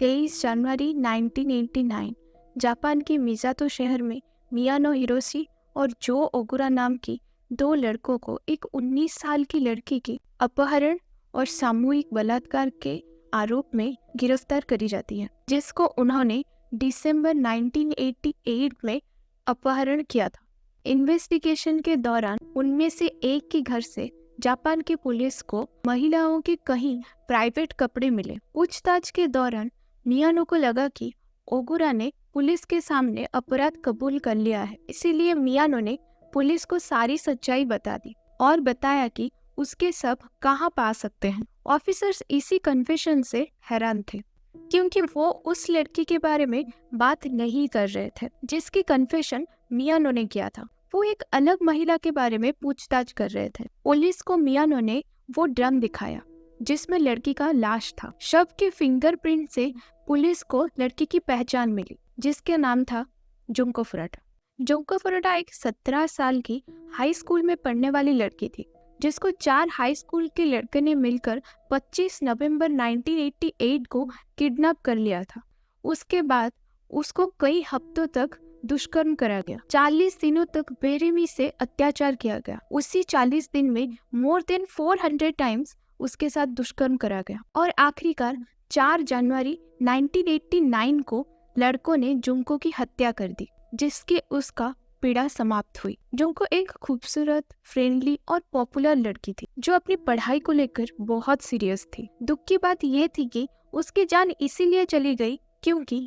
23 जनवरी 1989 Japan के मिज़ातो शहर में मियानो हिरोशी और जो ओगुरा नाम की दो लड़कों को एक 19 साल की लड़की की अपहरण और सामूहिक बलात्कार के आरोप में गिरफ्तार करी जाती है, जिसको उन्होंने दिसंबर 1988 में अपहरण किया था। इन्वेस्टिगेशन के दौरान उनमें से एक के घर से जापान की पुलिस को महिलाओं के कहीं प्राइवेट कपड़े मिले। पूछताछ के दौरान मियानो को लगा कि ओगुरा ने पुलिस के सामने अपराध कबूल कर लिया है, इसीलिए मियानो ने पुलिस को सारी सच्चाई बता दी और बताया कि उसके सब कहाँ पा सकते हैं। ऑफिसर्स इसी कन्फेशन से हैरान थे, क्योंकि वो उस लड़की के बारे में बात नहीं कर रहे थे जिसकी कन्फेशन मियानो ने किया था। वो एक अलग महिला के बारे में पूछताछ कर रहे थे। पुलिस को मियानो ने वो ड्रम दिखाया जिसमें लड़की का लाश था। शव के फिंगरप्रिंट से पुलिस को लड़की की पहचान मिली, जिसके नाम था जुंको फुरुटा। जुंको फुरुटा एक 17 साल की हाई स्कूल में पढ़ने वाली लड़की थी, जिसको 4 हाई स्कूल के लड़के ने मिलकर 25 नवंबर 1988 को किडनैप कर लिया था। उसके बाद उसको कई हफ्तों तक दुष्कर्म करा गया। 40 दिनों तक बेरहमी से अत्याचार किया गया। उसी 40 दिन में मोर देन 400 टाइम्स उसके साथ दुष्कर्म करा गया और आखिरकार 4 जनवरी 1989 को लड़कों ने जुंको की हत्या कर दी, जिसके उसका पीड़ा समाप्त हुई। जुंको एक खूबसूरत, फ्रेंडली और पॉपुलर लड़की थी जो अपनी पढ़ाई को लेकर बहुत सीरियस थी। दुख की बात यह थी कि उसकी जान इसीलिए चली गई क्योंकि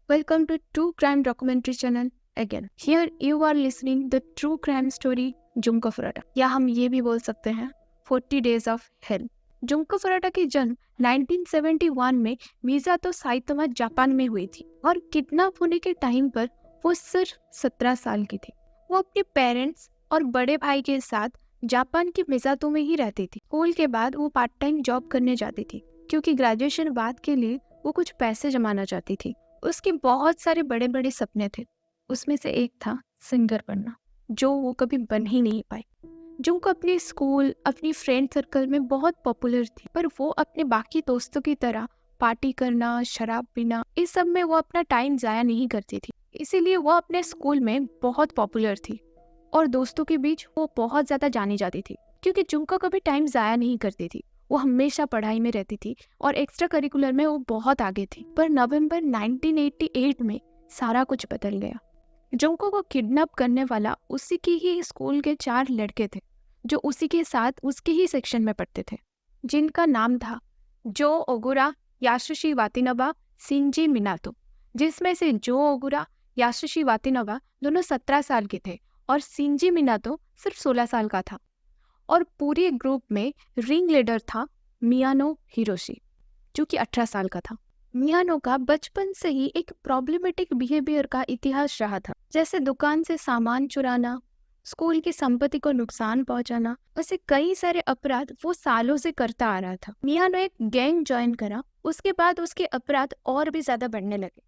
welcome to true crime documentary channel again. Here you are listening the true crime story Junko Furuta, या हम ये भी बोल सकते हैं 40 days of hell. Junko Furuta की जन्म 1971 में मिज़ातो साइतामा जापान में हुई थी और किडनैप होने के टाइम पर वो सिर्फ 17 साल की थी। वो अपने पेरेंट्स और बड़े भाई के साथ जापान के मिज़ातो में ही रहती थी। स्कूल के बाद वो पार्ट टाइम जॉब करने जाती थी क्योंकि ग्रेजुएशन बाद के लिए वो कुछ पैसे जमाना चाहती थी। उसके बहुत सारे बड़े बड़े सपने थे, उसमें से एक था सिंगर बनना, जो वो कभी बन ही नहीं पाई। जुंको अपने स्कूल, अपनी फ्रेंड सर्कल में बहुत पॉपुलर थी, पर वो अपने बाकी दोस्तों की तरह पार्टी करना, शराब पीना, इस सब में वो अपना टाइम जाया नहीं करती थी। इसीलिए वो अपने स्कूल में बहुत पॉपुलर थी और दोस्तों के बीच वो बहुत ज्यादा जानी जाती थी, क्योंकि जुंको कभी टाइम जाया नहीं करती थी। वो हमेशा पढ़ाई में रहती थी और एक्स्ट्रा करिकुलर में वो बहुत आगे थी। पर नवंबर 1988 में सारा कुछ बदल गया। जुंको को किडनैप करने वाला उसी की ही स्कूल के 4 लड़के थे जो उसी के साथ उसके ही सेक्शन में पढ़ते थे, जिनका नाम था जो ओगुरा, यासुशी वातानाबे, शिंजी मिनातो। जिसमें से जो ओगुरा, यासुशी वातानाबे दोनों 17 साल के थे और शिंजी मिनातो सिर्फ 16 साल का था। और पूरे ग्रुप में रिंग लीडर था मियानो हिरोशी, जो कि 18 साल का था। मियानो का बचपन से ही एक प्रॉब्लमेटिक बिहेवियर का इतिहास रहा था, जैसे दुकान से सामान चुराना, स्कूल की संपत्ति को नुकसान पहुंचाना, ऐसे कई सारे अपराध वो सालों से करता आ रहा था। मियानो एक गैंग ज्वाइन करा, उसके बाद उसके अपराध और भी ज्यादा बढ़ने लगे,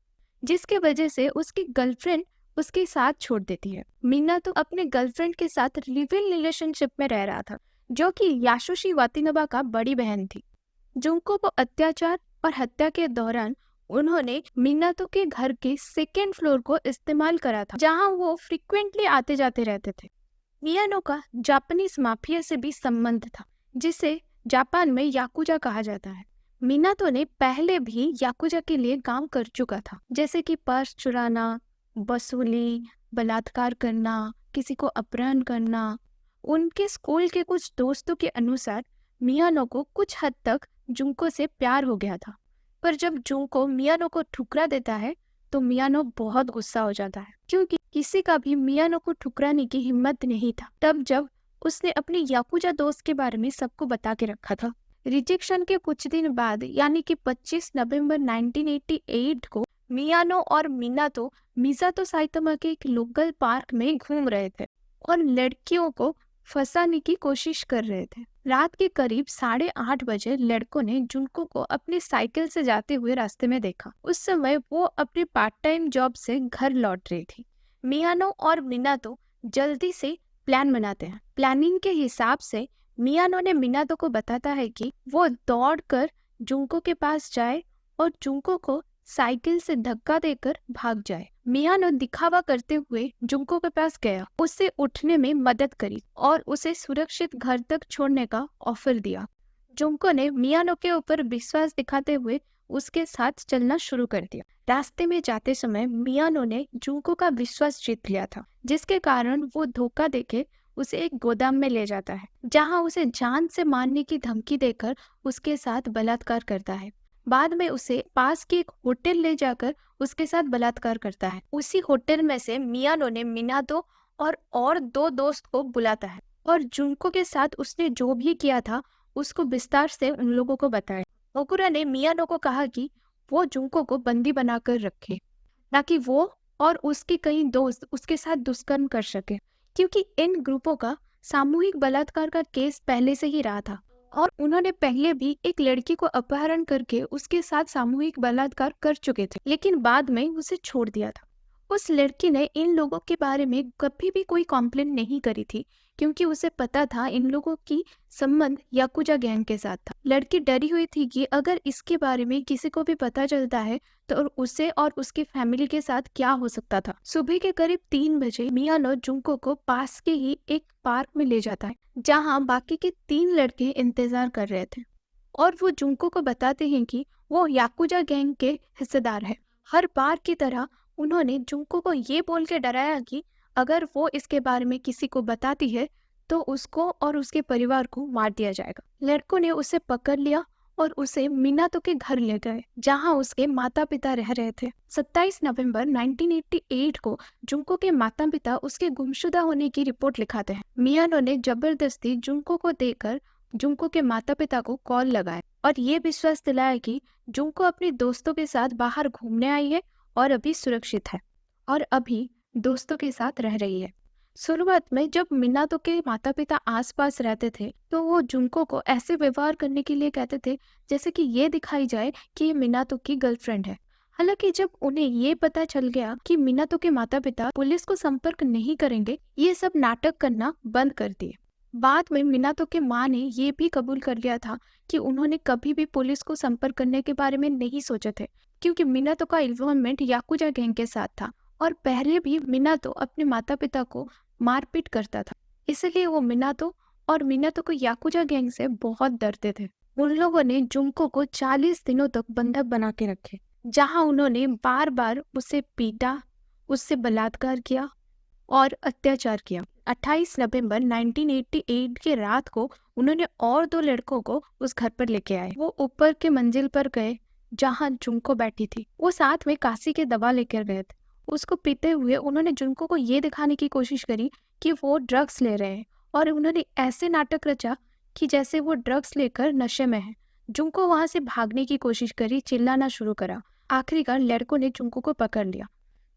जिसके वजह से उसकी गर्लफ्रेंड उसके साथ छोड़ देती है। मीना तो अपने गर्लफ्रेंड के साथ लिव इन रिलेशनशिप में रह रहा था, जो कि यासुशी वातानाबे का बड़ी बहन थी। जुंको को अत्याचार और हत्या के दौरान उन्होंने मिनातो के घर के 2nd फ्लोर को इस्तेमाल करा था, जहां वो फ्रिक्वेंटली आते जाते रहते थे। मियानो का जापानीज माफिया से भी संबंध था, जिसे जापान में याकुजा कहा जाता है। मिनातो ने पहले भी याकुजा के लिए काम कर चुका था, जैसे कि पर्स चुराना, वसूली, बलात्कार करना, किसी को अपहरण करना। उनके स्कूल के कुछ दोस्तों के अनुसार मियानो को कुछ हद तक जुंको से प्यार हो गया था, पर जब जुंको मियानो को ठुकरा देता है तो मियानो बहुत गुस्सा हो जाता है, क्योंकि किसी का भी मियानो को ठुकराने की हिम्मत नहीं था तब जब उसने अपने याकुजा दोस्त के बारे में सबको बता के रखा था। रिजेक्शन के कुछ दिन बाद, यानी कि 25 नवंबर 1988 को मियानो और मिनातो मिज़ातो साइतामा के एक लोकल पार्क में घूम रहे थे और लड़कियों को फंसाने की कोशिश कर रहे थे। रात के करीब 8:30 बजे लड़कों ने जुंको को अपनी साइकिल से जाते हुए रास्ते में देखा। उस समय वो अपने पार्ट टाइम जॉब से घर लौट रही थी। मियानो और मिनातो जल्दी से प्लान बनाते हैं। प्लानिंग के हिसाब से मियानो ने मिनातो को बताता है कि वो दौड़कर जुंको के पास जाए और जुंको को साइकिल से धक्का देकर भाग जाए। मियानो दिखावा करते हुए जुंको के पास गया, उसे उठने में मदद करी और उसे सुरक्षित घर तक छोड़ने का ऑफर दिया। जुंको ने मियानो के ऊपर विश्वास दिखाते हुए उसके साथ चलना शुरू कर दिया। रास्ते में जाते समय मियानो ने जुंको का विश्वास जीत लिया था, जिसके कारण वो धोखा देके उसे एक गोदाम में ले जाता है, जहां उसे जान से मारने की धमकी देकर उसके साथ बलात्कार करता है। बाद में उसे पास के एक होटल ले जाकर उसके साथ बलात्कार करता है। उसी होटल में से मियानो ने मिनातो और दो दोस्त को बुलाता है और जुंको के साथ उसने जो भी किया था उसको विस्तार से उन लोगों को बताया। ओकुरा ने मियानो को कहा कि वो जुंको को बंदी बनाकर रखे, ताकि वो और उसके कई दोस्त उसके साथ दुष्कर्म कर सके, क्योंकि इन ग्रुपों का सामूहिक बलात्कार का केस पहले से ही रहा था और उन्होंने पहले भी एक लड़की को अपहरण करके उसके साथ सामूहिक बलात्कार कर चुके थे, लेकिन बाद में उसे छोड़ दिया था। उस लड़की ने इन लोगों के बारे में कभी भी कोई कॉम्प्लेन नहीं करी थी, क्योंकि उसे पता था इन लोगों की संबंध याकुजा गैंग के साथ था। लड़की डरी हुई थी कि अगर इसके बारे में किसी को भी पता चलता है तो उसे और उसकी फैमिली के साथ क्या हो सकता था। सुबह के करीब 3 बजे मियानो जुंको को पास के ही एक पार्क में ले जाता है, जहां बाकी के 3 लड़के इंतजार कर रहे थे और वो जुंको को बताते हैं कि वो याकुजा गैंग के हिस्सेदार है। हर बार की तरह उन्होंने जुंको को ये बोल के डराया कि अगर वो इसके बारे में किसी को बताती है तो उसको और उसके परिवार को मार दिया जाएगा। लड़कों ने उसे पकड़ लिया और उसे मिनातो के घर ले गए, जहां उसके माता पिता रह रहे थे। 27 नवंबर 1988 को जुंको के माता पिता उसके गुमशुदा होने की रिपोर्ट लिखाते हैं। मियानो ने जबरदस्ती जुंको को देकर जुंको के माता पिता को कॉल लगाया और ये विश्वास दिलाया कि जुंको अपने दोस्तों के साथ बाहर घूमने आई है और अभी सुरक्षित है और अभी दोस्तों के साथ रह रही है। शुरुआत में जब मिनातो के माता पिता आसपास रहते थे तो वो जुंको को ऐसे व्यवहार करने के लिए कहते थे जैसे कि ये दिखाई जाए कि ये मिनातो की गर्लफ्रेंड है। हालांकि जब उन्हें ये पता चल गया कि मिनातो के माता पिता पुलिस को संपर्क नहीं करेंगे, ये सब नाटक करना बंद कर दिए। बाद में मिनातो के माँ ने ये भी कबूल कर लिया था कि उन्होंने कभी भी पुलिस को संपर्क करने के बारे में नहीं सोचे थे, क्योंकि मिनातो का इन्वॉल्वमेंट याकुजा गैंग के साथ था और पहले भी मिनातो अपने माता पिता को मारपीट करता था। इसलिए वो मिनातो को याकुजा गैंग से बहुत डरते थे। उन लोगों ने जुंको को 40 दिनों तक बंधक बना के रखे, जहां उन्होंने बार बार उसे पीटा, उससे बलात्कार किया और अत्याचार किया। 28 नवंबर 1988 की रात को उन्होंने और 2 लड़कों को उस घर पर लेके आए। वो ऊपर के मंजिल पर गए जहां जुंको बैठी थी। वो साथ में काशी के दवा लेकर गए थे। उसको पीते हुए उन्होंने जुंको को ये दिखाने की कोशिश करी कि वो ड्रग्स ले रहे हैं और उन्होंने ऐसे नाटक रचा कि जैसे वो ड्रग्स लेकर नशे में है। जुंको वहां से भागने की कोशिश करी, चिल्लाना शुरू करा। आखिरकार लड़कों ने जुंको को पकड़ लिया।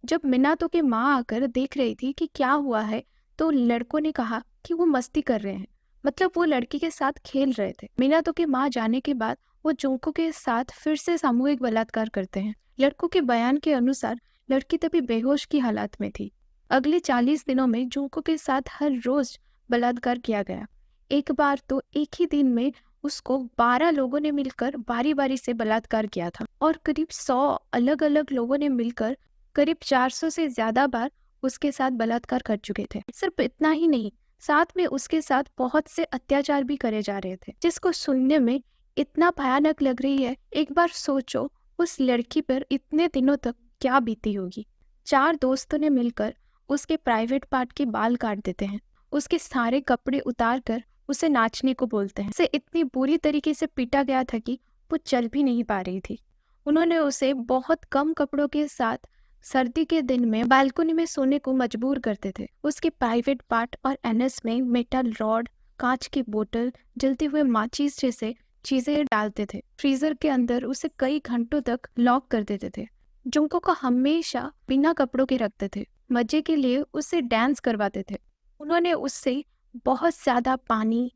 जब मिनातो की माँ आकर देख रही थी कि क्या हुआ है तो लड़कों ने कहा कि वो मस्ती कर रहे हैं, मतलब वो लड़की के साथ खेल रहे थे। मिनातो की माँ जाने के बाद वो जुंको के साथ फिर से सामूहिक बलात्कार करते हैं। लड़कों के बयान के अनुसार लड़की तभी बेहोश की हालत में थी। अगले 40 दिनों में जुंको के साथ हर रोज बलात्कार किया गया। एक बार तो एक ही दिन में उसको 12 लोगों ने मिलकर बारी बारी से बलात्कार किया था और करीब 100 अलग अलग लोगों ने मिलकर करीब 400 से ज्यादा बार उसके साथ बलात्कार कर चुके थे। सिर्फ इतना ही नहीं, साथ में उसके साथ बहुत से अत्याचार भी करे जा रहे थे, जिसको सुनने में इतना भयानक लग रही है। एक बार सोचो उस लड़की पर इतने दिनों तक क्या बीती होगी। 4 दोस्तों ने मिलकर उसके प्राइवेट पार्ट के बाल काट देते हैं, उसके सारे कपड़े उतार कर उसे नाचने को बोलते हैं। उसे इतनी बुरी तरीके से पीटा गया था कि वो चल भी नहीं पा रही थी। उन्होंने उसे बहुत कम कपड़ों के साथ सर्दी के दिन में बालकनी में सोने को मजबूर करते थे। उसके प्राइवेट पार्ट और एनएस में मेटल रॉड, कांच की बोतल, जलते हुए माचिस जैसे चीजें डालते थे। फ्रीजर के अंदर उसे कई घंटों तक लॉक कर देते थे। जुंको को हमेशा बिना कपड़ों के रखते थे। मजे के लिए उससे डांस करवाते थे। उन्होंने उससे बहुत ज्यादा पानी,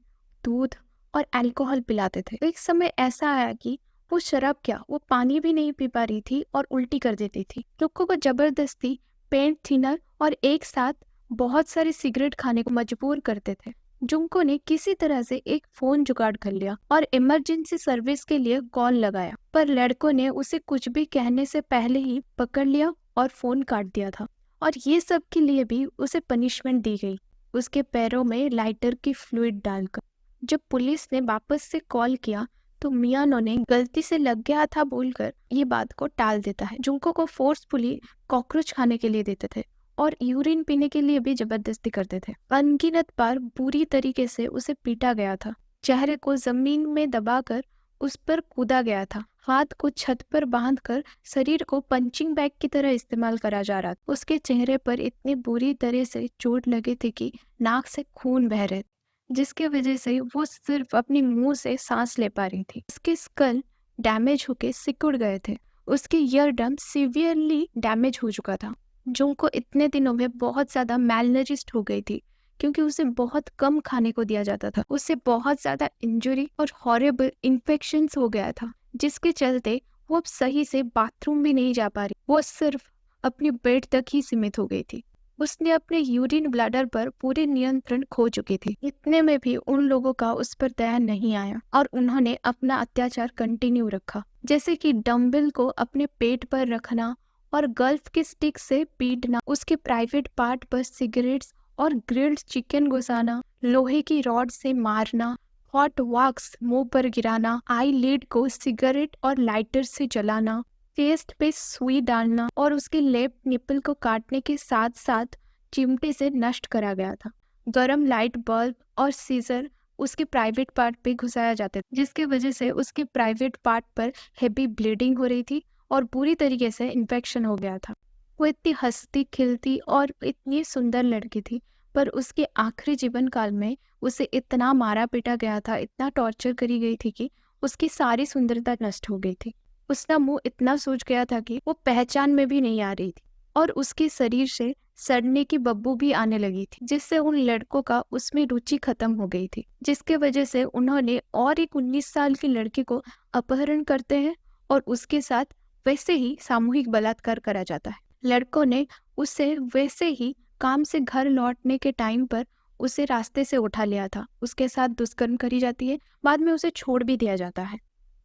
दूध और अल्कोहल पिलाते थे। एक समय ऐसा आया कि वो शराब क्या, वो पानी भी नहीं पी पा रही थी और उल्टी कर देती थी। जुंको को जबरदस्ती पेंट थिनर और एक साथ बहुत सारे सिगरेट खाने को मजबूर करते थे। जुंको ने किसी तरह से एक फोन जुगाड़ कर लिया और इमरजेंसी सर्विस के लिए कॉल लगाया, पर लड़कों ने उसे कुछ भी कहने से पहले ही पकड़ लिया और फोन काट दिया था। और ये सब के लिए भी उसे पनिशमेंट दी गई, उसके पैरों में लाइटर की फ्लूइड डालकर। जब पुलिस ने वापस से कॉल किया तो मियानो ने गलती से लग गया था बोलकर ये बात को टाल देता है। जुंको को फोर्सफुली कॉकरोच खाने के लिए देते थे और यूरिन पीने के लिए भी जबरदस्ती करते थे। अनगिनत बार बुरी तरीके से उसे पीटा गया था, चेहरे को जमीन में दबाकर उस पर कूदा गया था, हाथ को छत पर बांधकर शरीर को पंचिंग बैग की तरह इस्तेमाल करा जा रहा था। उसके चेहरे पर इतनी बुरी तरह से चोट लगी थी कि नाक से खून बह रहे, जिसके वजह से वो सिर्फ अपनी मुंह से सांस ले पा रही थी। उसके स्कल डैमेज होके सिकुड़ गए थे, उसकी ईयरड्रम सीवियरली डैमेज हो चुका था। जुंको इतने दिनों में बहुत ज्यादा मैलनरिश्ड हो गई थी क्योंकि उसे बहुत कम खाने को दिया जाता था। उसे बहुत ज्यादा इंजरी और हॉरिबल इन्फेक्शंस हो गया था, जिसके चलते वो अब सही से बाथरूम भी नहीं जा पा रही, वो सिर्फ अपनी बेड तक ही सीमित हो गई थी। उसने अपने यूरिन ब्लैडर पर पूरे नियंत्रण खो चुकी थी। इतने में भी उन लोगों का उस पर दया नहीं आया और उन्होंने अपना अत्याचार कंटिन्यू रखा, जैसे कि डंबल को अपने पेट पर रखना और गल्फ की स्टिक से पीटना, उसके प्राइवेट पार्ट पर सिगरेट्स और ग्रिल्ड चिकन घुसाना, लोहे की रॉड से मारना, हॉट वॉक्स मुंह पर गिराना, आई लिड को सिगरेट और लाइटर से जलाना, चेस्ट पे सुई डालना और उसके लेफ्ट निपल को काटने के साथ साथ चिमटे से नष्ट करा गया था। गरम लाइट बल्ब और सीजर उसके प्राइवेट पार्ट पे घुसाया जाता था, जिसके वजह से उसके प्राइवेट पार्ट पर हेवी ब्लीडिंग हो रही थी और पूरी तरीके से इन्फेक्शन हो गया था। वो इतनी हंसती खिलती और इतनी सुंदर लड़की थी, पर उसके आखिरी जीवन काल में उसे इतना मारा पीटा गया था, इतना टॉर्चर करी गई थी कि उसकी सारी सुंदरता नष्ट हो गई थी। उसका मुंह इतना सूज गया था कि वो पहचान में भी नहीं आ रही थी और उसके शरीर से सड़ने की बदबू भी आने लगी थी, जिससे उन लड़कों का उसमें रुचि खत्म हो गई थी, जिसके वजह से उन्होंने और एक 19 साल की लड़की को अपहरण करते हैं और उसके साथ वैसे ही सामूहिक बलात्कार करा जाता है। लड़कों ने उसे वैसे ही काम से घर लौटने के टाइम पर उसे रास्ते से उठा लिया था, उसके साथ दुष्कर्म करी जाती है, बाद में उसे छोड़ भी दिया जाता है।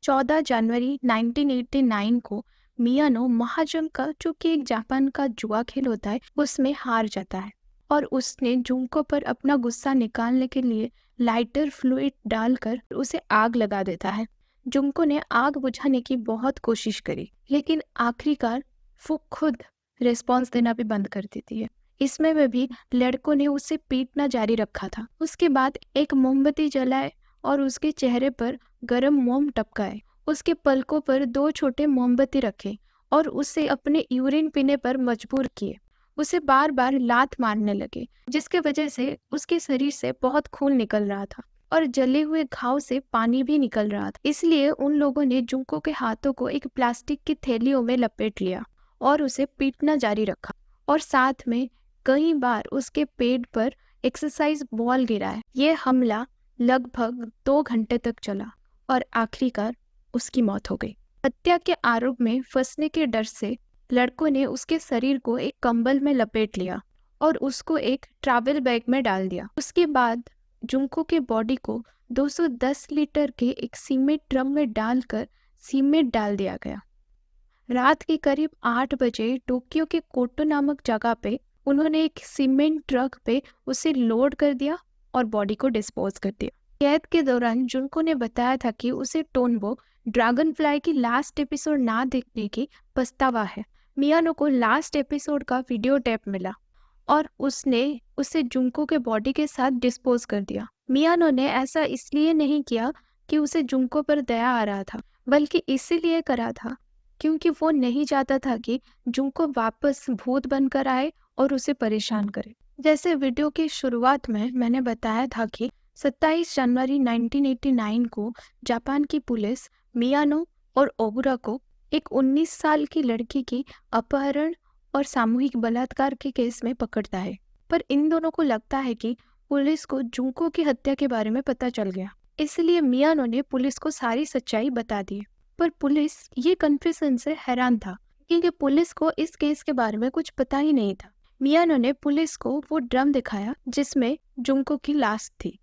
14 जनवरी 1989 को मियानो महाजंग का, जो कि एक जापान का जुआ खेल होता है, उसमें हार जाता है और उसने जुंको पर अपना गुस्सा निकालने के लिए लाइटर फ्लूइड डालकर उसे आग लगा देता है। जुंको ने आग बुझाने की बहुत कोशिश करी, लेकिन आखिरकार वो खुद रिस्पॉन्स देना भी बंद कर देती है। इसमें भी लड़कों ने उसे पीटना जारी रखा था। उसके बाद एक मोमबत्ती जलाए और उसके चेहरे पर गरम मोम टपकाए, उसके पलकों पर 2 छोटे मोमबत्ती रखे और उसे अपने यूरिन पीने पर मजबूर किए। उसे बार बार लात मारने लगे, जिसके वजह से उसके शरीर से बहुत खून निकल रहा था और जले हुए घाव से पानी भी निकल रहा था। इसलिए उन लोगों ने जुंको के हाथों को एक प्लास्टिक की थैलियों में लपेट लिया और उसे पीटना जारी रखा और साथ में कई बार उसके पेट पर एक्सरसाइज बॉल गिराए। ये हमला लगभग 2 घंटे तक चला और आखिरकार उसकी मौत हो गई। हत्या के आरोप में फंसने के डर से लड़कों ने उसके शरीर को एक कंबल में लपेट लिया और उसको एक ट्रैवल बैग में डाल दिया। उसके बाद जुंको के बॉडी को 210 लीटर के एक सीमेंट ड्रम में डालकर सीमेंट डाल दिया गया। रात के करीब 8 बजे टोक्यो के कोटो नामक जगह पे उन्होंने एक सीमेंट ट्रक पे उसे लोड कर दिया और बॉडी को डिस्पोज कर दिया। कैद के दौरान जुंको ने बताया था कि उसे टोनबो ड्रैगन फ्लाई की लास्ट एपिसोड ना देखने की पछतावा है। मियानो को लास्ट एपिसोड का वीडियो टेप मिला और उसने उसे जुंको के बॉडी के साथ डिस्पोज कर दिया। मियानो ने ऐसा इसलिए नहीं किया कि उसे जुंको पर दया आ रहा था, बल्कि इसीलिए करा था क्योंकि वो नहीं चाहता था कि जुंको वापस भूत बनकर आए और उसे परेशान करे। जैसे वीडियो की शुरुआत में मैंने बताया था कि 27 जनवरी 1989 को जापान की पुलिस मियानो और ओबुरा को एक 19 साल की लड़की की अपहरण और सामूहिक बलात्कार के केस में पकड़ता है, पर इन दोनों को लगता है कि पुलिस को जुंको की हत्या के बारे में पता चल गया, इसलिए मियानो ने पुलिस को सारी सच्चाई बता दी। पर पुलिस ये कन्फ्यूजन से हैरान था क्योंकि पुलिस को इस केस के बारे में कुछ पता ही नहीं था। मियानो ने पुलिस को वो ड्रम दिखाया जिसमें जुंको की लाश थी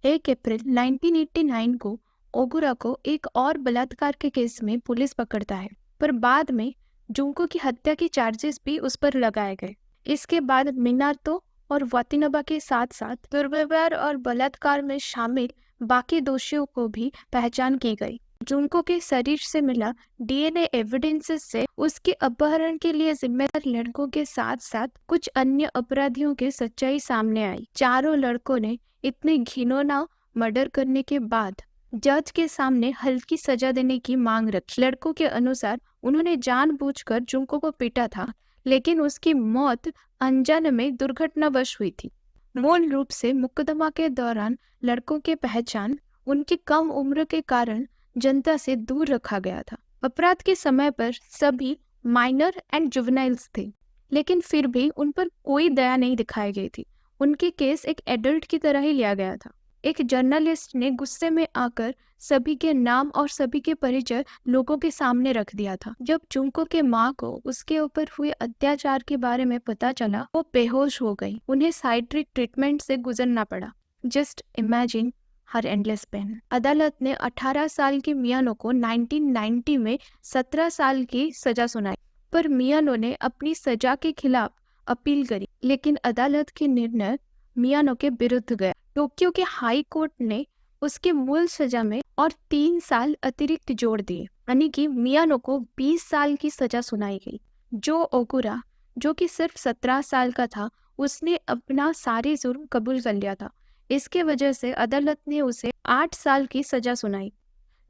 1 अप्रैल 1989 को ओगुरा को एक और बलात्कार के केस में पुलिस पकड़ता है, पर बाद में जुंको की हत्या की चार्जेस भी उस पर लगाए गए। इसके बाद मिनातो और वातिनबा के साथ साथ दुर्व्यवहार और बलात्कार में शामिल बाकी दोषियों को भी पहचान की गई। जुंको के शरीर से मिला डीएनए एविडेंसेस से उसके अपहरण के लिए जिम्मेदार लड़कों के साथ साथ कुछ अन्य अपराधियों की सच्चाई सामने आई। चारों लड़कों ने इतने घिनौना मर्डर करने के बाद जज के सामने हल्की सजा देने की मांग रखी। लड़कों के अनुसार उन्होंने जानबूझकर जुंको को पीटा था, लेकिन उसकी मौत अनजाने में दुर्घटनावश हुई थी। मूल रूप से मुकदमा के दौरान लड़कों की पहचान उनकी कम उम्र के कारण जनता से दूर रखा गया था। अपराध के समय पर सभी माइनर एंड जुवेनाइल्स थे, लेकिन फिर भी उन पर कोई दया नहीं दिखाई गई थी। उनके केस एक एडल्ट की तरह ही लिया गया था। एक जर्नलिस्ट ने गुस्से में आकर सभी के नाम और सभी के परिचय लोगों के सामने रख दिया था। जब जुंको के माँ को उसके ऊपर हुए अत्याचार के बारे में पता चला, वो बेहोश हो गई। उन्हें साइट्रिक ट्रीटमेंट से गुजरना पड़ा। जस्ट इमेजिन हर एंडलेस पेन। अदालत ने 18 साल की मियानो को 1990 में 17 साल की सजा सुनाई, पर मियानो ने अपनी सजा के खिलाफ अपील करी, लेकिन अदालत के निर्णय मियानो के विरुद्ध गया। टोक्यो के हाई कोर्ट ने उसके मूल सजा में और 3 साल अतिरिक्त जोड़ दिए, यानी कि मियानो को 20 साल की सजा सुनाई गई। जो ओकुरा, जो कि सिर्फ 17 साल का था, उसने अपना सारे जुर्म कबूल कर लिया था। इसके वजह से अदालत ने उसे 8 साल की सजा सुनाई।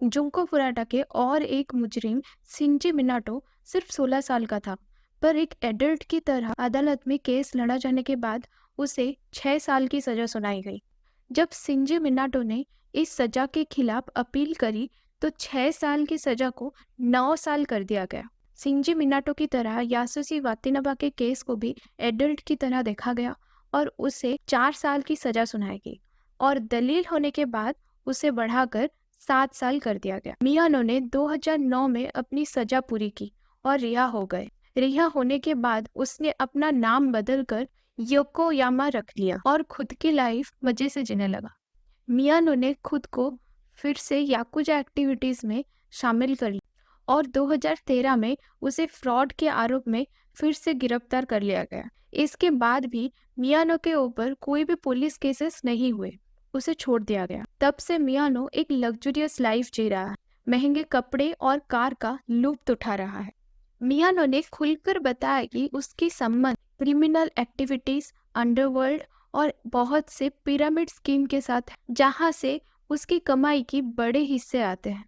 जुंको फुराटा के और एक मुजरिम शिंजी मिनाटो सिर्फ 16 साल का था, पर एक एडल्ट की तरह अदालत में केस लड़ा जाने के बाद उसे 6 साल की सजा सुनाई गई। जब शिंजी मिनाटो ने इस सजा के खिलाफ अपील करी तो 6 साल की सजा को 9 साल कर दिया गया। शिंजी मिनाटो की तरह यासुशी वातिनबा के केस को भी एडल्ट की तरह देखा गया और उसे 4 साल की सजा सुनाई गई और दलील होने के बाद उसे बढ़ाकर 7 साल कर दिया गया। मियानो ने 2009 में अपनी सजा पूरी की और रिहा हो गए। रिहा होने के बाद उसने अपना नाम बदलकर योकोयामा रख लिया और खुद की लाइफ मजे से जीने लगा। मियानो ने खुद को फिर से याकुजा एक्टिविटीज में शामिल कर लिया और 2013 में उसे फ्रॉड के आरोप में फिर से गिरफ्तार कर लिया गया। इसके बाद भी मियानो के ऊपर कोई भी पुलिस केसेस नहीं हुए, उसे छोड़ दिया गया। तब से मियानो एक लग्जरियस लाइफ जी रहा है, महंगे कपड़े और कार का लुत्फ उठा रहा है। मियानो ने खुलकर बताया कि उसकी संबंध क्रिमिनल एक्टिविटीज, अंडरवर्ल्ड और बहुत से पिरामिड स्कीम के साथ है, जहां से उसकी कमाई की बड़े हिस्से आते हैं।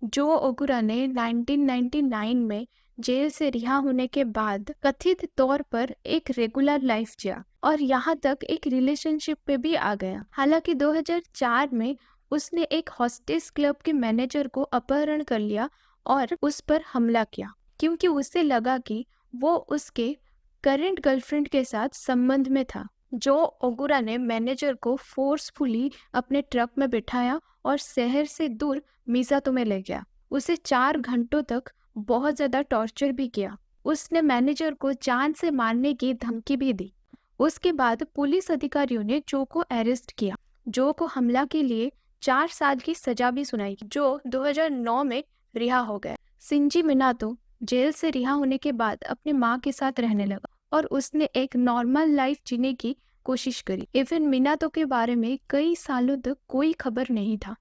जो ओकुरा ने 1999 में जेल से रिहा होने के बाद कथित तौर पर एक रेगुलर लाइफ जिया और यहाँ तक एक रिलेशनशिप पे भी आ गया। हालांकि 2004 में उसने एक हॉस्टेस क्लब के मैनेजर को अपहरण कर लिया और उस पर हमला किया, क्योंकि उसे लगा कि वो उसके करंट गर्लफ्रेंड के साथ संबंध में था। जो ओगुरा ने मैनेजर को फोर्सफुली अपने ट्रक में बिठाया और शहर से दूर मिज़ातो में ले गया। उसे 4 घंटों तक बहुत ज्यादा टॉर्चर भी किया। उसने मैनेजर को जान से मारने की धमकी भी दी। उसके बाद पुलिस अधिकारियों ने जो को अरेस्ट किया। जो को हमला के लिए 4 साल की सजा भी सुनाई, जो 2009 में रिहा हो गया। शिंजी मिनातो जेल से रिहा होने के बाद अपने माँ के साथ रहने लगा और उसने एक नॉर्मल लाइफ जीने की कोशिश करी। इवन मिनातो के बारे में कई सालों तक कोई खबर नहीं था,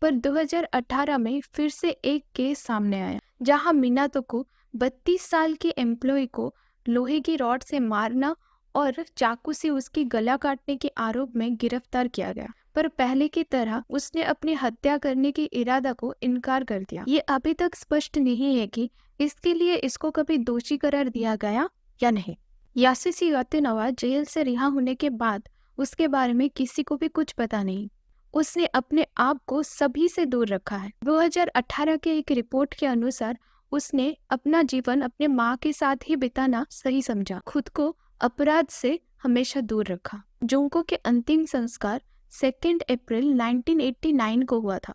पर 2018 में फिर से एक केस सामने आया जहां मिनातो को 32 साल के एम्प्लॉय को लोहे की रॉड से मारना और चाकू से उसकी गला काटने के आरोप में गिरफ्तार किया गया। पर पहले की तरह उसने अपनी हत्या करने की इरादा को इनकार कर दिया। ये अभी तक स्पष्ट नहीं है कि इसके लिए इसको कभी दोषी करार दिया गया या नहीं। यासुशी वातिनबा जेल से रिहा होने के बाद उसके बारे में किसी को भी कुछ पता नहीं। उसने अपने आप को सभी से दूर रखा है। 2018 के एक रिपोर्ट के अनुसार उसने अपना जीवन अपने माँ के साथ ही बिताना सही समझा, खुद को अपराध से हमेशा दूर रखा। जुंको के अंतिम संस्कार 2 अप्रैल 1989 को हुआ था।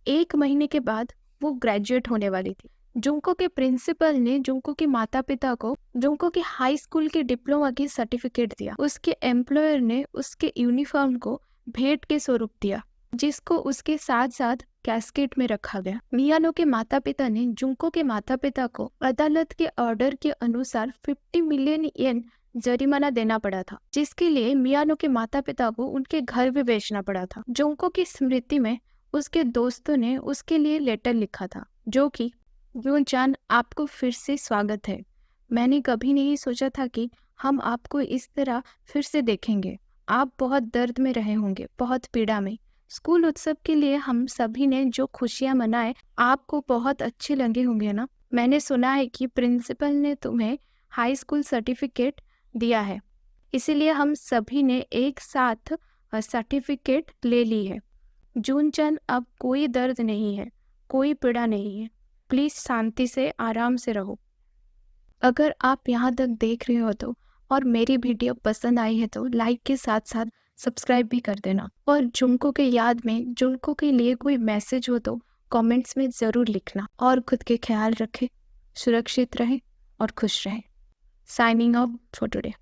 1 महीने के बाद वो ग्रेजुएट होने वाली थी। जुंको के प्रिंसिपल ने जुंको के माता पिता को जुंको के हाई स्कूल के डिप्लोमा की सर्टिफिकेट दिया। उसके एम्प्लॉयर ने उसके यूनिफॉर्म को भेंट के स्वरूप दिया, जिसको उसके साथ साथ कैस्केट में रखा गया। मियानो के माता पिता ने जुंको के माता पिता को अदालत के ऑर्डर के अनुसार 50 मिलियन येन जरिमाना देना पड़ा था, जिसके लिए मियानो के माता पिता को उनके घर भी बेचना पड़ा था। जुंको की स्मृति में उसके दोस्तों ने उसके लिए लेटर लिखा था, जो कि यून-चान, आपको फिर से स्वागत है। मैंने कभी नहीं सोचा था कि हम आपको इस तरह फिर से देखेंगे। आप बहुत दर्द में रहे होंगे, बहुत पीड़ा में। स्कूल उत्सव के लिए हम सभी ने जो खुशियां मनाए, आपको बहुत अच्छे लगे होंगे ना। मैंने सुना है कि प्रिंसिपल ने तुम्हें हाई स्कूल सर्टिफिकेट दिया है, इसीलिए हम सभी ने एक साथ सर्टिफिकेट ले ली है। जून-चान, अब कोई दर्द नहीं है, कोई पीड़ा नहीं है। प्लीज शांति से आराम से रहो। अगर आप यहाँ तक देख रहे हो तो और मेरी वीडियो पसंद आई है तो लाइक के साथ साथ सब्सक्राइब भी कर देना। और जुंको के याद में, जुंको के लिए कोई मैसेज हो तो कमेंट्स में ज़रूर लिखना। और खुद के ख्याल रखें, सुरक्षित रहें और खुश रहें। Signing off for today.